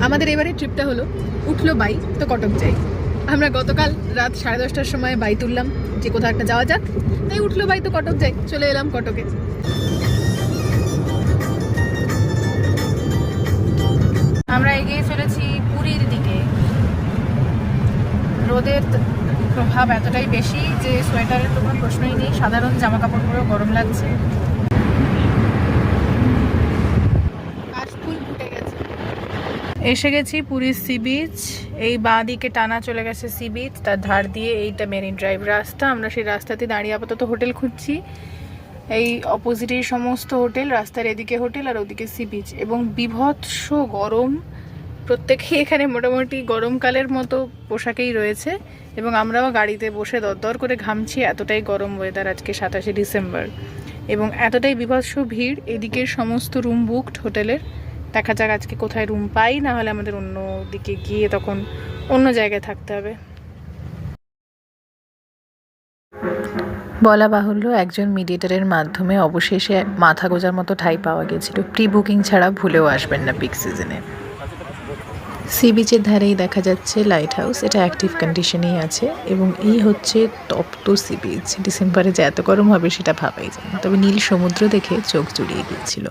আমাদের এবারে ট্রিপটা হলো উঠলো বাই তো কটক যাই। আমরা গতকাল রাত 10:30টার সময় বাই তুললাম যে কোথাও একটা যাওয়া যাক, তাই উঠলো বাই তো কটক যাই, চলে এলাম কটকে। আমরা এগিয়ে চলেছি পুরীর দিকে। রোদের প্রভাব এতটাই বেশি যে সোয়েটারের তো কোনো প্রশ্নই নেই, সাধারণ জামা কাপড় পরেও গরম লাগছে। এসে গেছি পুরীর সি বিচ। এই বাঁ দিকে টানা চলে গেছে সি বিচ, তার ধার দিয়ে এইটা মেরিন ড্রাইভ রাস্তা। আমরা সেই রাস্তাতে দাঁড়িয়ে আপাতত হোটেল খুঁজছি। এই অপোজিটেই সমস্ত হোটেল, রাস্তার এদিকে হোটেল আর ওদিকে সি বিচ, এবং বিভৎস গরম। প্রত্যেকেই এখানে মোটামুটি গরমকালের মতো পোশাকেই রয়েছে, এবং আমরাও গাড়িতে বসে দরদর করে ঘামছি, এতটাই গরম ওয়েদার আজকে 27শে ডিসেম্বর। এবং এতটাই বিভৎস ভিড়, এদিকের সমস্ত রুম বুকড হোটেলের। দেখা যাক আজকে কোথায় রুম পাই, না হলে আমাদের অন্য দিকে গিয়ে তখন অন্য জায়গায় থাকতে হবে। বলা বাহুল্য, একজন মিডিয়েটরের মাধ্যমে অবশেষে মাথা গোজার মতো ঠাঁই পাওয়া গেছিল। প্রি বুকিং ছাড়া ভুলেও আসবেন না পিক সিজনে। সি বিচের ধারেই দেখা যাচ্ছে লাইট হাউস, এটা অ্যাক্টিভ কন্ডিশনেই আছে, এবং এই হচ্ছে তপ্ত সি বিচ। ডিসেম্বরে যে এত গরম হবে সেটা ভাবাই যায় না, তবে নীল সমুদ্র দেখে চোখ জুড়িয়ে গিয়েছিল।